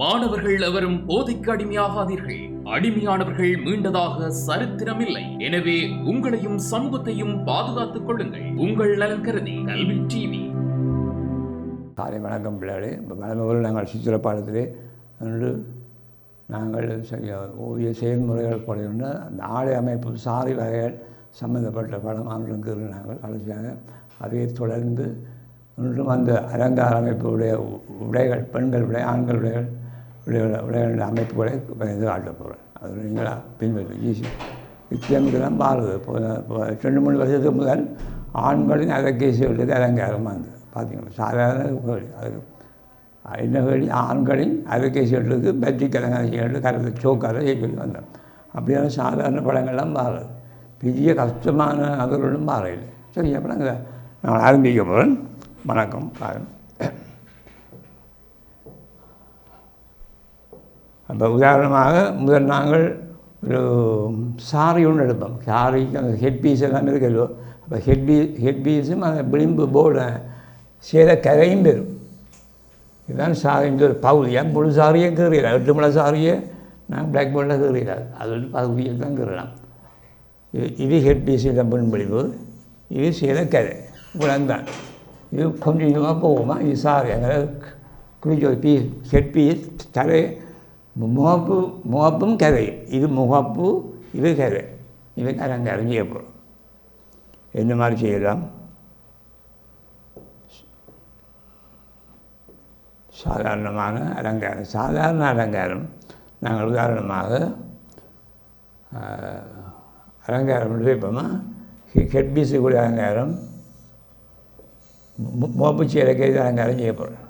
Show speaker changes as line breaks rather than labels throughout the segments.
மாணவர்கள் எவரும் போதைக்கு அடிமையாகாதீர்கள். அடிமையானவர்கள் மீண்டதாக சரித்திரமில்லை. எனவே உங்களையும் சமூகத்தையும் பாதுகாத்துக் கொள்ளுங்கள். உங்கள் நலன் கருதி கல்வி டிவி.
காலை வணக்கம் பிள்ளைகளே. வளமைகள் நாங்கள் சித்திரப்பாடத்திலே என்று நாங்கள் ஓவிய செயல்முறைகள் போடுகின்ற அந்த ஆடை அமைப்பு சாரி வகைகள் சம்பந்தப்பட்ட படம் ஆண்டுக்கு நாங்கள் கடைசியாக அதை தொடர்ந்து ஒன்றும் அந்த அலங்கார அமைப்புடைய உடைகள், பெண்கள் உடை, ஆண்கள் உடைகள் அமைப்புகளை இது காட்ட போகிறேன். அது நீங்களா பின்பற்றி ஈஸி நிச்சயம்தான் மாறுது. இப்போ 2-3 வருஷத்துக்கு முதல் ஆண்களின் அலங்கேசிகளுக்கு அலங்காரமாக இருந்தது. பார்த்தீங்களா, சாதாரண கேள்வி. அது என்ன கேள்வி? ஆண்களின் அலங்கேசிகளுக்கு பற்றி கலங்காசிகள் கருத்து சோக்கார சொல்லி வந்தோம். அப்படியான சாதாரண படங்கள்லாம் மாறுது. பெரிய கஷ்டமான அதர்களும் மாறவில்லை. சரி, அப்போ நான் ஆரம்பிக்க போகிறேன். வணக்கம். அப்போ உதாரணமாக முதல் நாங்கள் ஒரு சாரி ஒன்று எடுப்போம். சாரிக்கு அந்த ஹெட்பீஸ் எல்லாம் இருக்குல்லோ. அப்போ ஹெட்பீஸும் அந்த விளிம்பு போர்டு சேர கரையும் பெறும். இதுதான் சாரின்ற ஒரு பகுதியாக முழு சாரியே கீறிடாது. 8 முளை சாரியே நாங்கள் பிளாக் போர்டில் கீறிடாது. அது வந்து பகுதியை தான் கீறலாம். இது ஹெட்பீஸில் முன்பிடிப்பு, இது சேர கரை இவ்வளோந்தான். இது கொஞ்சமாக போகுமா? இது சாரி அங்கே குளிக்க பீஸ் ஹெட்பீஸ் தலை முகப்பும் கதை. இது முகப்பு, இது கதை. இது அலங்காரம் செய்யப்படும். என்ன மாதிரி செய்யலாம்? சாதாரணமான அலங்காரம். சாதாரண அலங்காரம் நாங்கள் உதாரணமாக அலங்காரம் வைப்போமா? ஹெட்பீஸுக்குரிய அலங்காரம், முகப்பு சேலைக்கு அலங்காரம் செய்யப்படும்.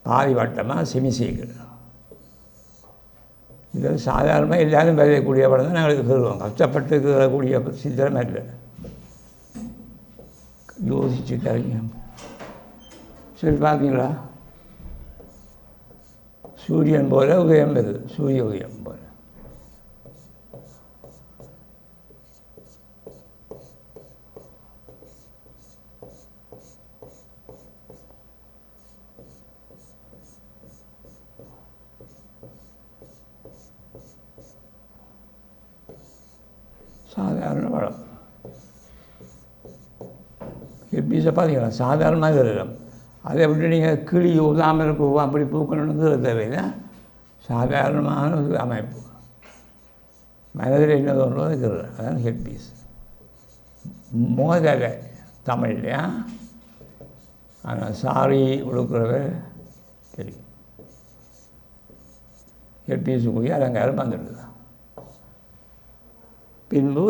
பாதி வட்டமாக செமிசீக்கிள். இது சாதாரணமாக எல்லாரும் வரையக்கூடிய படம் தான் நாங்கள் கருதுவோம். கஷ்டப்பட்டு கீறக்கூடிய சித்திரம் இல்லை. யோசிச்சு கரைங்க. சரி, பார்த்தீங்களா? சூரியன் போல உதயம் வருது. சூரிய உதயம் போல. சாதாரண படம். ஹெட்பீஸை பார்த்தீங்களா? சாதாரணமாக இருக்கும். அதை விட்டு நீங்கள் கிளி தாமரை பூ அப்படி பூக்கணுங்கிறது தேவையில்லை. சாதாரணமான ஒரு அமைப்பு. மனதில் என்ன தோன்றுவது இருக்கிறது. அதான் ஹெட்பீஸ். மோதலை தமிழ் இல்லையா? ஆனால் சாரி உடுக்கிறத தெரியும். ஹெட்பீஸுக்குரிய அலங்காரம் வந்துடுது. பின்பு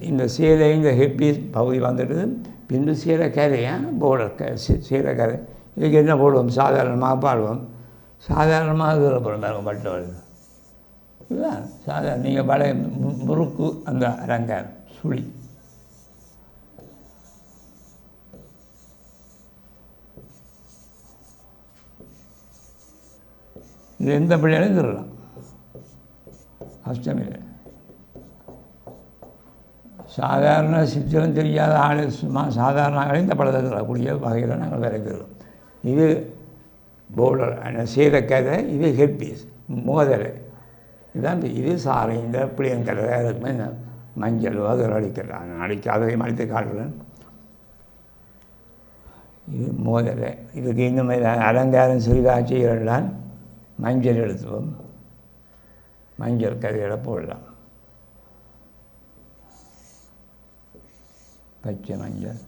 இந்த சேலை, இந்த ஹெட்பீஸ் பகுதி வந்துடுது. பின்பு சேலை கரையா போர்டர் சேலை கரை. இதுக்கு என்ன போடுவோம்? சாதாரணமாக பாடுவோம். சாதாரணமாக போடுவோம். பாருங்கள், பட்டு வருது. இதுதான் சாதாரண. நீங்கள் பழைய முறுக்கு அந்த அலங்காரம் சுழி. இது எந்த பிள்ளைகளும் திருடலாம். கஷ்டமில்லை. சாதாரண சித்திரம் தெரியாத ஆள், சும்மா சாதாரண ஆகலையும் இந்த படத்தை தரக்கூடிய வகையில் நாங்கள் வரைக்கிறோம். இது போர்டர் சேர கதை, இது ஹெட்பீஸ் மோதலை. இதுதான் இது சாரி. இந்த பிள்ளைங்க கதை இருக்குமே மஞ்சள் அதில் அடிக்கிறாங்க. அடிக்காததையும் அடித்து காட்டுறேன். இது மோதலை. இதுக்கு இன்னும் அலங்காரம் சிறிதாக செய்கிறதான் மஞ்சள் எடுத்துவோம். மஞ்சள் கதைகளை போடலாம். பச்சை மஞ்சள்,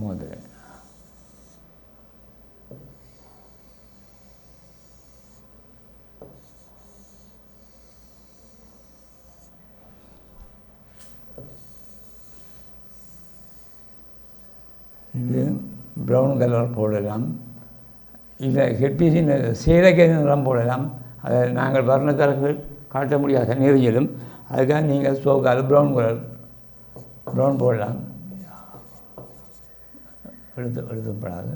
மோதிரை. இது ப்ரௌன் கலர் போடலாம். இதை ஹெட்பீஸின் சேலைக்கு நிறம் போடலாம். அதை நாங்கள் வர்ணத்தரங்கள் காட்ட முடியாத நெறியிலும் அதுக்காக நீங்கள் சோக்கால் ப்ரௌன் போடலாம். எழுதப்படாது.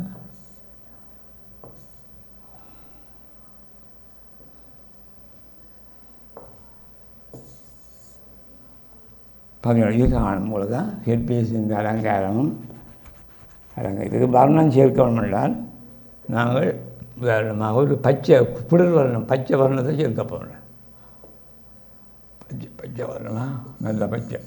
பார்த்தீங்கன்னா இது காணும் உங்களுக்கு தான் ஹெட்பீஸ் இந்த அலங்காரமும் இதுக்கு வர்ணம் சேர்க்கணும் என்றால் நாங்கள் உதாரணமாக ஒரு பச்சை குளிர் வர்ணம் பச்சை வர்ணத்தை சேர்க்க போகிறோம். பச்சை வர்ணம் நல்ல பச்சை.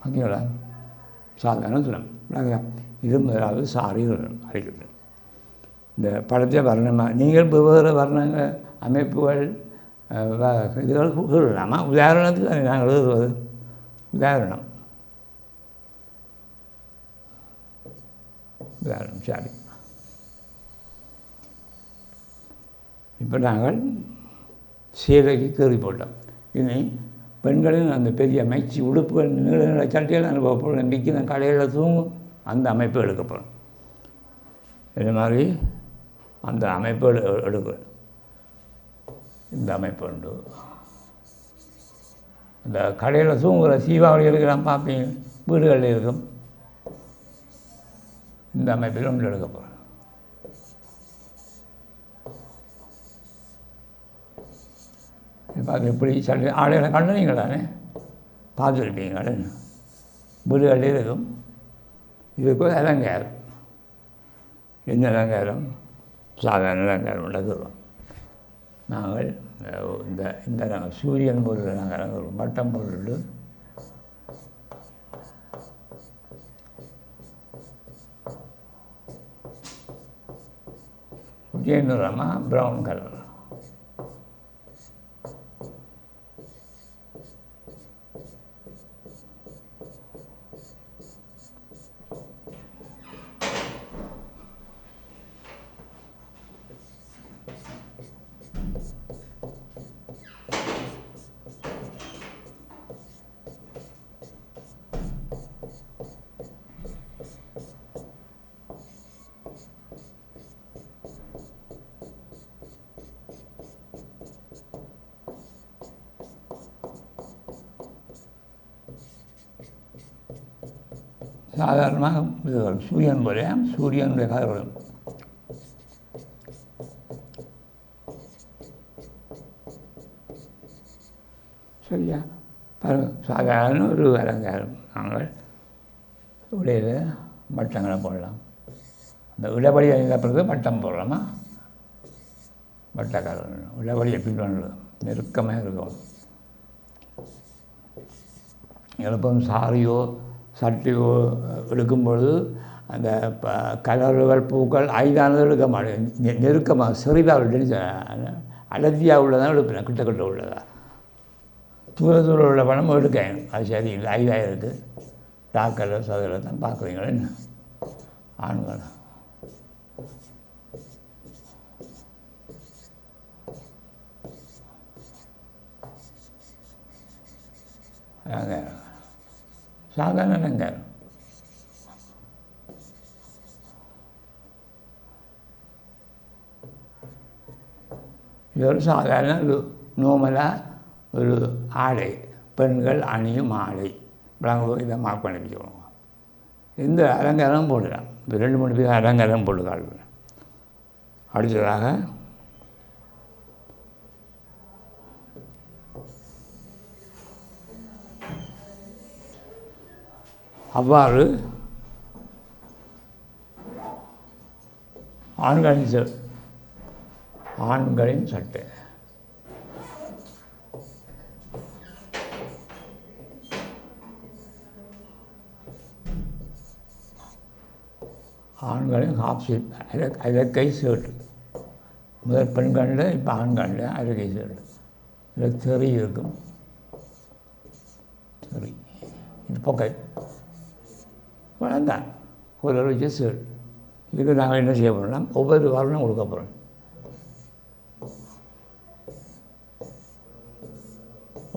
ஓகேங்களா? சாதாரண சுரம் நாங்கள் இது முதலாவது சாரி அழைக்கிறது. இந்த படத்தை வர்ணமாக நீங்கள் வெவ்வேறு வர்ணங்க அமைப்புகள் இதுகள் கூறலாமா? உதாரணத்துக்கு நாங்கள் எழுதுவது உதாரணம் சாரி. இப்போ நாங்கள் சீலைக்கு கீறி போட்டோம். இனி பெண்களின் அந்த பெரிய மைச்சி உடுப்புகள் நீள நீள சட்டைகள் அனுபவப்படும் நம்பிக்கை கடையில் தூங்கும் அந்த அமைப்பு எடுக்கப்படும். இது மாதிரி அந்த அமைப்பு எடுக்க இந்த அமைப்பு உண்டு. இந்த கடையில் தூங்குகிற தீபாவளி எடுக்கலாம் பார்ப்பீங்க, வீடுகளில் இருக்கும். இந்த அமைப்பில் ஒன்று எடுக்கப்படும். இப்போ அது எப்படி சட்டை ஆடைகளை கண்டுனீங்களானே பார்த்துருப்பீங்களே, வீடுகளில் இருக்கும். இதுக்கு ஒரு அலங்காரம். என்ன அலங்காரம்? சாதாரண அலங்காரம் நடக்குறோம். நாங்கள் இந்த நாங்கள் சூரியன் பொருள் நாங்கள் இறங்குறோம். வட்டம் பொருள் நிறமா ப்ரௌன் கலர். சாதாரணமாக இது சூரியன் போல சூரியனுடைய கதிர்கள் சரியா? சாதாரண ஒரு அலங்காரம். நாங்கள் உடையில் வட்டங்களை போடலாம். அந்த இடவழி பிறகு வட்டம் போடலாமா? வட்டக்காரர் இடவழியை பின்வந்து நெருக்கமாக இருக்கும். எப்பவும் சாரியோ சட்டையோ எடுக்கும்பொழுது அந்த கலர்கள் பூக்கள் ஐதானது எடுக்க மாட்டேன். நெருக்கமாக சிறிதாக அடர்த்தியாக உள்ளதான் எடுப்பேன். கிட்ட கிட்ட உள்ளதா தூர உள்ள படம் எடுக்கேன். அது சரியில்லை, ஐதாக இருக்குது. டார்க் கலர் சதில் தான் பார்க்குறீங்களே என்ன ஆண்கள். அலங்காரம் சாதாரண அலங்காரம். இது ஒரு சாதாரண ஒரு நோமலாக ஒரு ஆடை, பெண்கள் அணியும் ஆடை விளங்குவோம். இதை மார்க் பண்ணி வச்சுக்கணும். எந்த அலங்காரம் போடலாம். இப்போ 2-3 பேர் அலங்காரம் போட்டுக்காள். அடுத்ததாக அவ்வாறு ஆண்களின் சட்டை ஆண்களின் ஹாஃப் ஸ்லீவ் அரைக்கை ஷர்ட்டு. முதல் பெண்களில் இப்போ ஆண்களில் அரைக்கை ஷர்ட்டு. இதில் தெறி இருக்கும். தெறி இது பொக்கை வேண்டாம் ஒரு வச்சு ஷர்ட். இதுக்கு நாங்கள் என்ன செய்ய போகிறோம்னா ஒவ்வொரு வாரம் கொடுக்க போகிறோம்.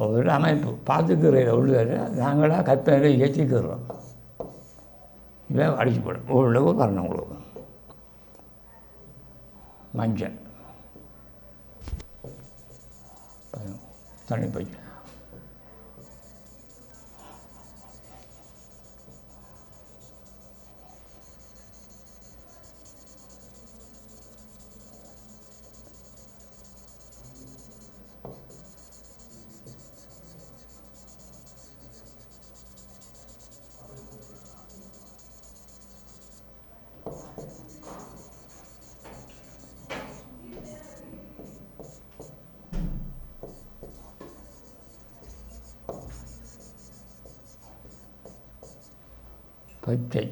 ஒவ்வொரு அமைப்பு பார்த்துக்கிற உள்ளது நாங்களாக கற்பனையில் இயற்றிக்கிறோம். இதை அடிச்சு போடும் ஒவ்வொரு வரணும் உங்களுக்கு. மஞ்சள் தண்ணி பை பச்சை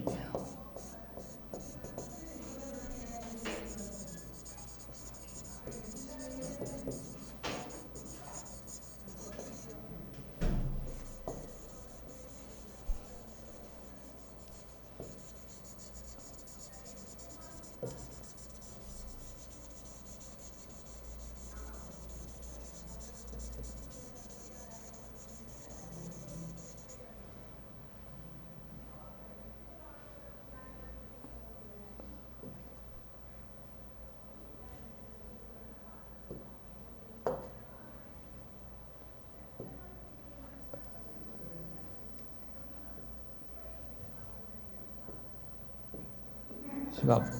சிவப்பு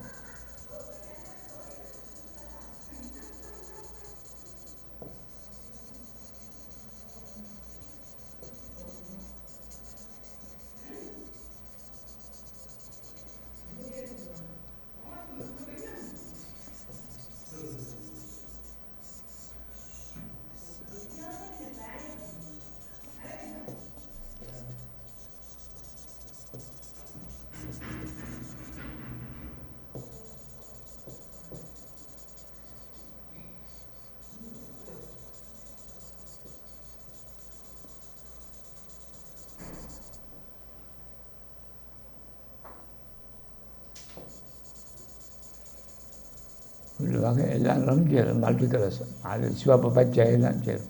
ஒரு வகை எல்லா நிறமும் சேரும். மல்டி கலர்ஸ் அது சிவப்பு பச்சை எல்லாம் சேரும்.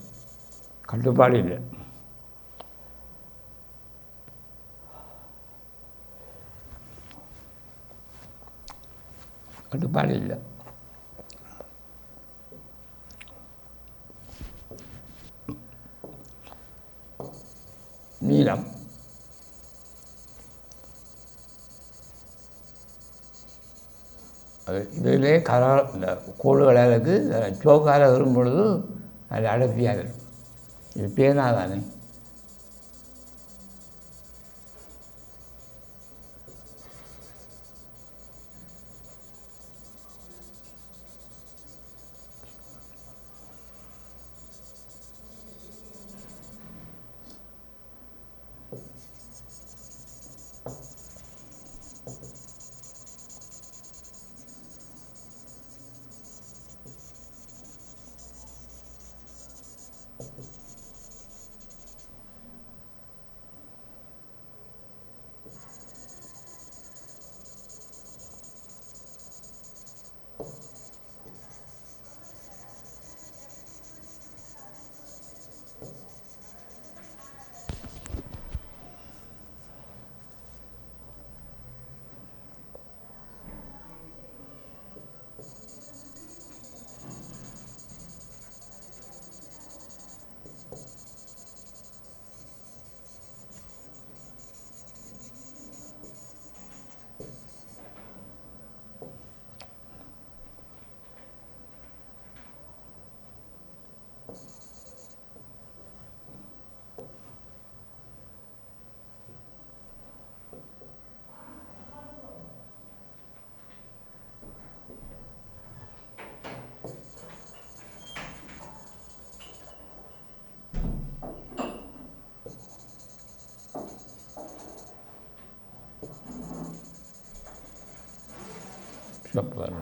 கட்டுப்பாடு இல்லை. கட்டுப்பாடு இல்லை. நீளம் அது இதிலே இந்த கோடுகளுக்கு சோக்கால் வரும் பொழுது அது அடர்த்தியாக இருக்கும். இது பேனா தானே. சூப்பர்.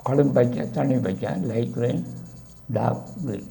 கடும் பச்சை, தண்ணி பச்சை, லைட் க்ரீன், டார்க் க்ரீன்.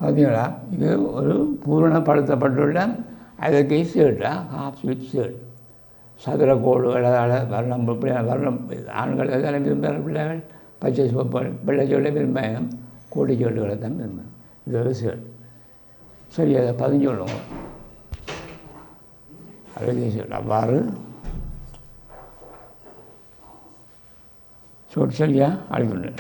பார்த்தீங்களா, இது ஒரு பூரணப்படுத்தப்பட்டுள்ள அதற்கை ஷேர்ட்டா, ஹாஃப் ஸ்லிப் ஷேர்ட். சதுர கோடுகள், அதால் வர்ணம், வர்ணம் ஆண்கள் எதாலும் விரும்புகிற பிள்ளைகள் பச்சை சிவப்பு வெள்ளை சோட்டை விரும்பாங்க, கோடி சோட்டுகளை தான் விரும்புகிறேன். இது ஒரு ஷேர்ட். சரி, அதை பதிஞ்சொல்லுங்க. அதற்கை ஷேர்ட் அவ்வாறு ஷோட் சரியா அழிவுண்டு.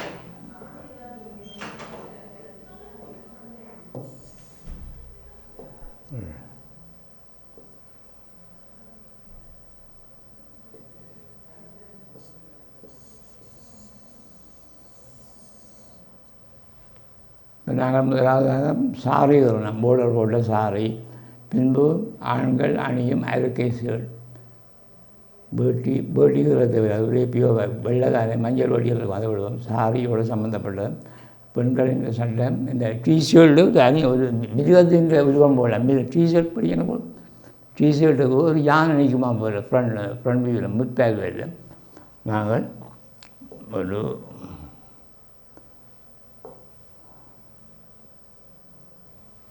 நாங்கள் முதலாவதாக சாரி தரணும், போர்டர் போட்ட சாரி. பின்பு ஆண்கள் அணியும் அழுக்கை ஷேர்ட், வேட்டிகளை தவிர வேப்பியோ வெள்ளைதானே மஞ்சள் வேட்டிகள் இருக்கும், அதை விடுவோம். சாரியோடு சம்மந்தப்பட்ட பெண்களின் சட்டை. இந்த டிஷர்ட்டு தனி ஒரு மிருகத்தின் விருப்பம் போடல. டிஷர்ட் படிக்கணும் போல். டிஷர்ட்டுக்கு ஒரு யானை நிற்குமா போல் ஃப்ரண்ட் வியூவில் முற்பேக் வேலை. நாங்கள் ஒரு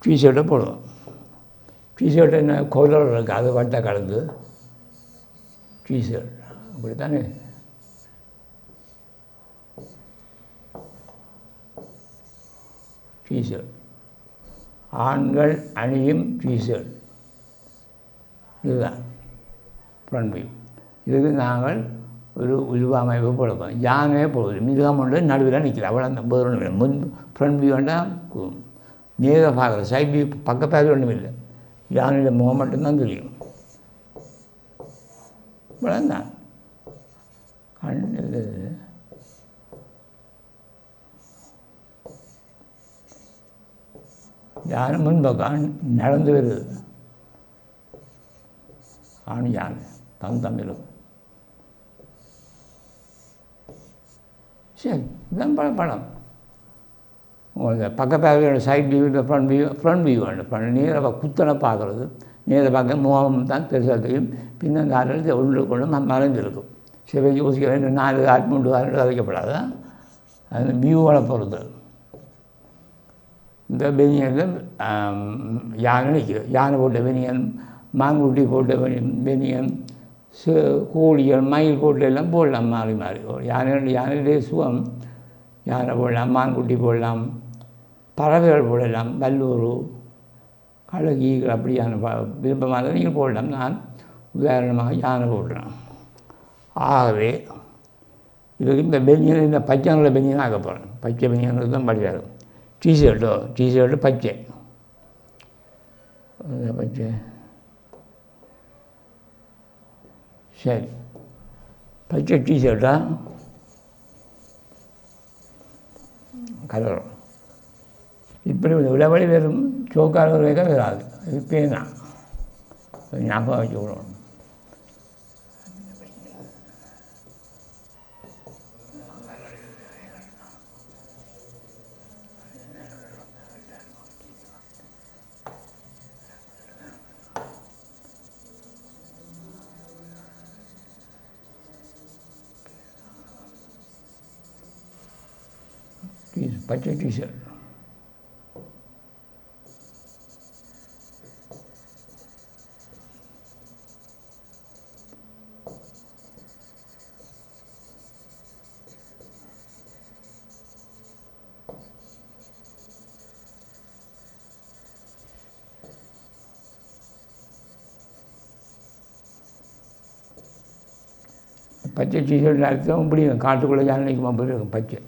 டிஷர்ட்டை போடுவோம். டிஷர்ட் என்ன கோலர் இருக்குது, அது வட்டை கலந்து டிஷர்ட் அப்படித்தானே. டிஷர்ட் ஆண்கள் அணியும் டிஷர்ட், இதுதான் ஃப்ரண்ட் வியூ. இதுக்கு நாங்கள் ஒரு உருவமைப்பு போடுவோம். யானையே போடுது, மிருகம் ஒன்று நடுவில் நிற்கிது, அவ்வளோ அந்த வேறு முன் ஃப்ரண்ட் வியூ வேண்டாம். நேராக பார்க்குற சைட் வியூ பக்கப்பாக ஒன்றும் இல்லை, யானையில் முகம் மட்டும்தான் தெரியும். இவ்வளோதான் கண் இது. யானை முன்பக்கம் நடந்து வருது, ஆண் யானை தமிழும். சரி, இதுதான் படம். உங்களுக்கு பக்கப்பாக சைட் வியூ, ஃப்ரண்ட் வியூ வேணும். நேராக குத்தனை பார்க்குறது, நேராக பார்க்க முகம் தான் பெருசாக தெரியும். பின்ன அந்த ஆறு ஒன்றுக்குள்ள மறைஞ்சிருக்கும். சில யோசிக்க வேண்டும், 4 ஆறு 3 ஆறு வைக்கப்படாது. அந்த வியூவோட பொறுத்து. இந்த பெனியனில் யானை நிற்கிது, யானை போட்ட பெனியன், மாங்குட்டி போட்ட பெனியன், கோழிகள் மயில் போட்டு எல்லாம் போடலாம் மாறி மாறி. யானையுடைய சுகம் யானை போடலாம், மான்குட்டி போடலாம், பறவைகள் போடலாம், வல்லூர், கழகீகள் அப்படியான விருப்பமாக நீங்கள் போடலாம். நான் உதாரணமாக யானை போடுறேன். ஆகவே இதுக்கு இந்த பெனியன் இந்த பச்சை நிற பெனியன் ஆக்க போகிறேன். பச்சை பெனியனுக்கு தான் படியாக இருக்கும். டிஷர்ட்டு பச்சை பச்சை சரி பச்சை டிஷர்ட்டா கலரும் இப்படி விளவழி வெறும் சோக்கால் வரைக்க வராது. இது பேனா ஞாபகம் வச்சுக்கணும். பச்சை டிஷர்ட் பச்சை டிஷர்ட் அர்த்தம் முடியும். காட்டுக்குள்ளே ஜானகிக்கு போய் இருக்கும் பச்சை.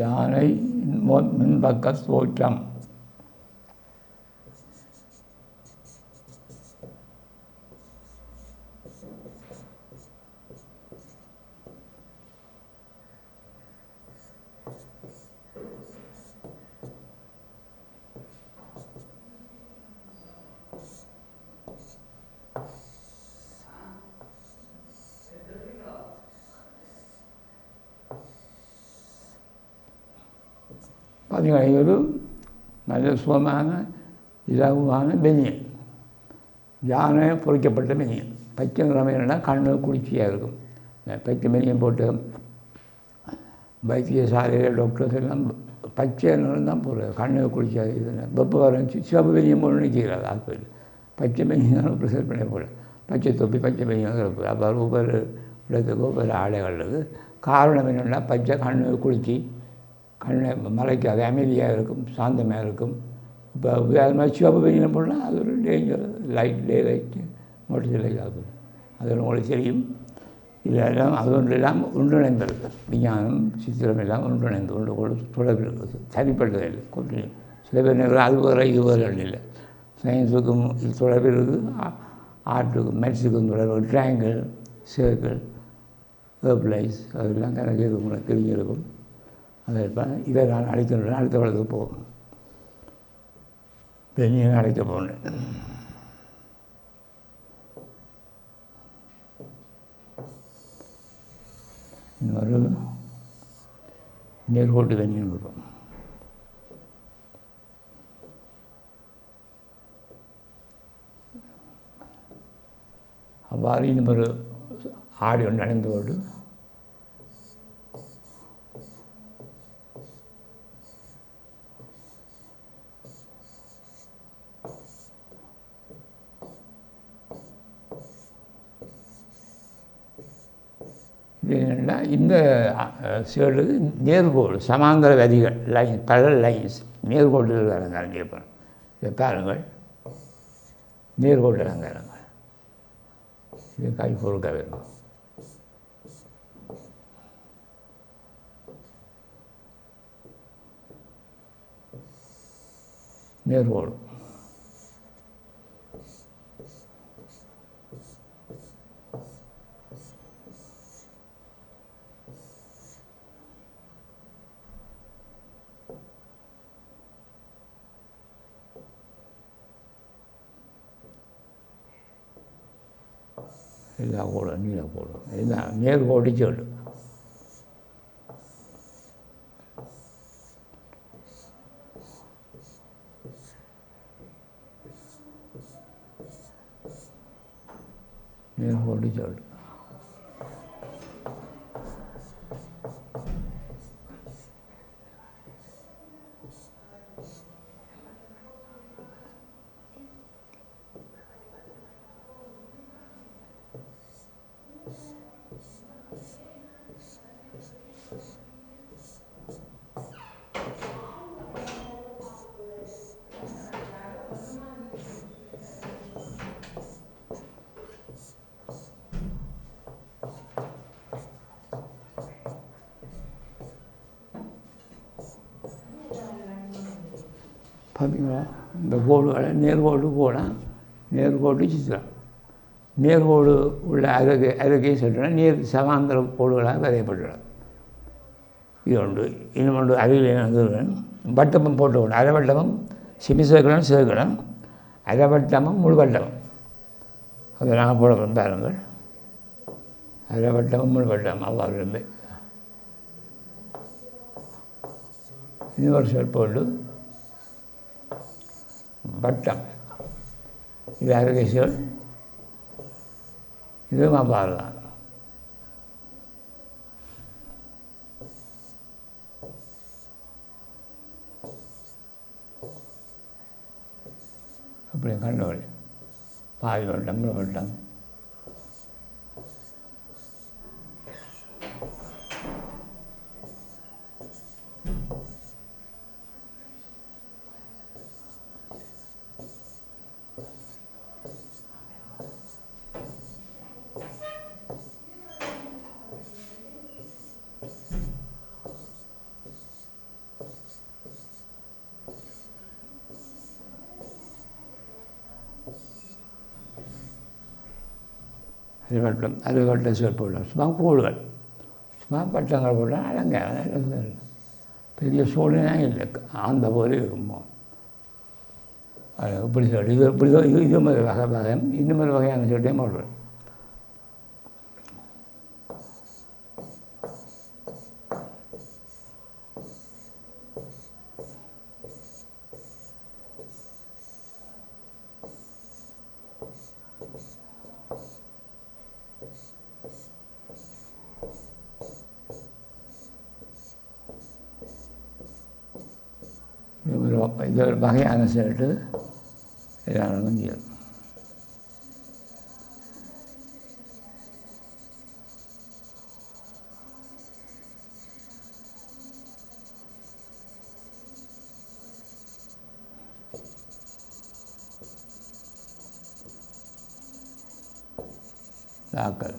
யானை முன்பக்க தோற்றம். பார்த்தீங்கன்னா இது ஒரு நல்ல சுகமான இலகுவான பெனியன். யானை பொறிக்கப்பட்ட பெனியன். பச்சை நிறமைனா கண்ணு குளிர்ச்சியாக இருக்கும். பச்சை பெனியன் போட்டு வைத்தியசாலையில் டாக்டர்ஸ் எல்லாம் பச்சை நிறம் தான் போடுறது. கண்ணு குளிர்ச்சியாக இது வெப்ப வரம் சிவப்பு பெனியன் போட்டு நிற்கிறாது. ஹாஸ்பிட்டல் பச்சை பெனியன் ப்ரிசர்வ் பண்ணி போட பச்சை தொப்பி பச்சை பெனியன் இருப்பது. அப்போ ஒவ்வொரு இடத்துக்கும் ஒவ்வொரு ஆடைகள் இருக்குது. காரணம் என்னென்னா பச்சை கண்ணு குளிர்ச்சி, கண்ணை மறைக்காது, அமைதியாக இருக்கும், சாந்தமாக இருக்கும். இப்போ அது மாதிரி சிவப்பு பெனியன் போடலாம். அது ஒரு டேஞ்சர். டே லைட்டு மோட்டர் லைட் ஆகுது. அது உங்களுக்கு தெரியும். இதெல்லாம் அது ஒன்று இல்லாமல் ஒன்றிணைந்திருக்கு. விஞ்ஞானம் சித்திரம் எல்லாம் ஒன்றிணைந்து ஒன்று கூட தொடர்பு இருக்குது. தனிப்பட்டது இல்லை. கொஞ்சம் சில பேர் நேரம் அது வேறு இது வேறு இல்லை. சயின்ஸுக்கும் இது தொடர்பு இருக்குது. ஆர்ட்டுக்கும் மேத்ஸுக்கும் தொடர்பு. ட்ரையாங்கிள், சர்க்கிள், ஹெர்ப்லைஸ் அதெல்லாம் கணக்கு உங்களுக்கு தெரிஞ்சிருக்கும். அதை இதை நான் அழைக்கின்றேன். அடுத்த வளத்துக்கு போகும். பெண்ணியை அழைக்க போனேன். இன்னொரு நேர்கோட்டு பெண்ணின்னு கொடுப்போம். அவ்வாறு இன்னும் ஒரு ஆடி ஒன்று அணிந்து கொண்டு என்னென்னா இந்த சேடுக்கு நேர்கோடு சமாந்தர வரிகள் லைன் பல லைன்ஸ் நேர்கோட்டு அலங்காரம் கேட்பேன். இதை பாருங்கள், நேர்கோட்டு அலங்காரங்கள். இது கை பொருட்க வேண்டும். நேர்கோடு. எல்லா கோடும் நீலக்கோடு, எல்லாம் நேர்கோடு சொல்லு. நேர்கோடு சொல்லு. பார்த்தீங்களா, இந்த கோடுகளை நேர்கோடு போனால் நேர்கோடு சித்திரம். நேர்கோடு உள்ள அருகே சொல்கிறேன், நேர் சமாந்தர கோடுகளாக வரையப்பட்டுள்ளது. இது ஒன்று. இன்னும் ஒன்று அருகில் என்ன வட்டமும் போட்டுக்கணும். அரைவட்டமும் செமிசேர்க்கணும், சேர்க்கணும். அரைவட்டமும் முழுவட்டமும் அதை நாங்கள் போடணும் பாருங்கள். அரைவட்டமும் முழுவட்டமும் அவ்வாறு இருந்து இன்னொரு சொல் போட்டு வட்டம், இது அருகே சொல், இதுவும் அவ்வாறு தான். அப்படி கண்டோடி பாதி வட்டம், முழு வட்டம். அரைவட்டம், அரைவட்ட சொல் போடலாம். சும்மா கோடுகள், சும்மா வட்டங்கள் போட்டால் அலங்காரம். பெரிய சோழனா இல்லை, அந்த போல இருக்குமோ. அது இப்படி சொல்லி இது இப்படி இது மாதிரி வகை இன்னும் ஒரு வகையான சொல்லிட்டே போடுவேன். இது ஒரு வகையான ஷர்ட்டு எல்லாரும் செய்யும். தாக்கல்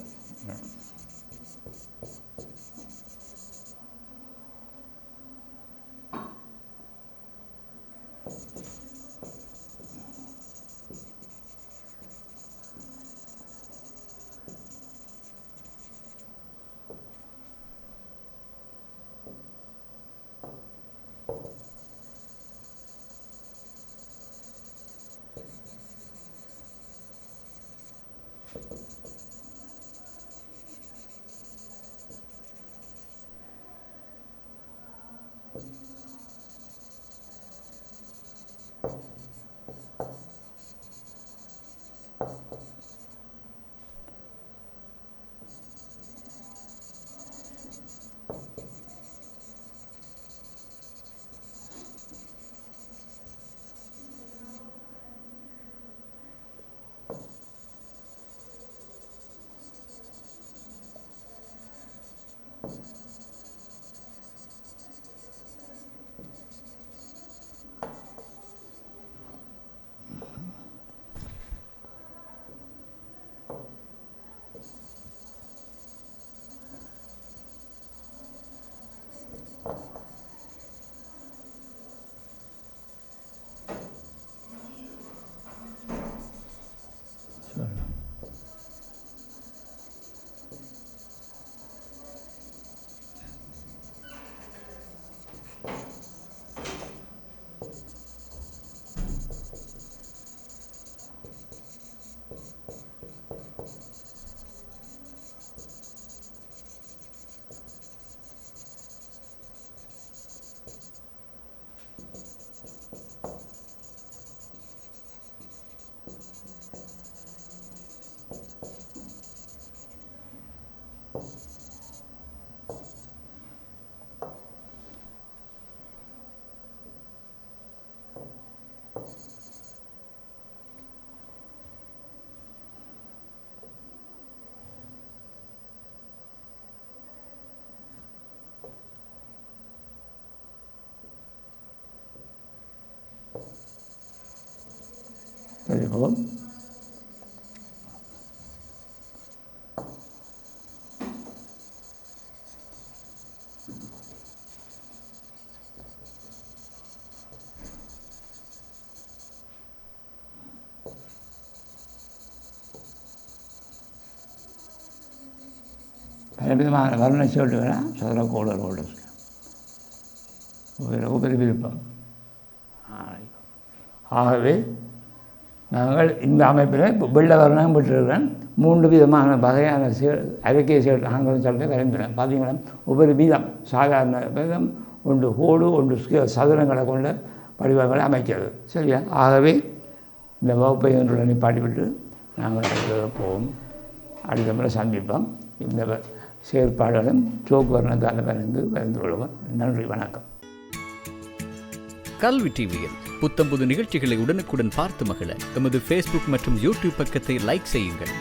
தெரிவிப்போம். பலவிதமான வர்ண சீட்டுகளை சதுரக்கோடுகளோடு உபரி விருப்பம். ஆகவே நாங்கள் இந்த அமைப்பில் வெள்ளை வர்ணம் பெற்றிருக்கிறேன். 3 விதமான வகையான அறிக்கை சீட்டு ஆங்கிலம் சொல்லிட்டு வரைந்துள்ளேன். பார்த்தீங்கன்னா உபரி வீதம் சாதாரண வீதம் ஒன்று கோடு ஒன்று சதுரங்களை கொண்ட வடிவங்களை அமைக்கிறது. சரியா? ஆகவே இந்த வகுப்பை ஒன்றுடன் நிப்பாட்டிவிட்டு நாங்கள் போவோம். அடுத்த முறை சந்திப்போம். இந்த செயற்பாடுகளும் சோக்கு வர்ணத்தால் வரைந்து கொள்வோம். நன்றி, வணக்கம்.
கல்வி டிவியில் புத்தம்புது நிகழ்ச்சிகளை உடனுக்குடன் பார்த்து மகிழ எமது ஃபேஸ்புக் மற்றும் யூடியூப் பக்கத்தை லைக் செய்யுங்கள்.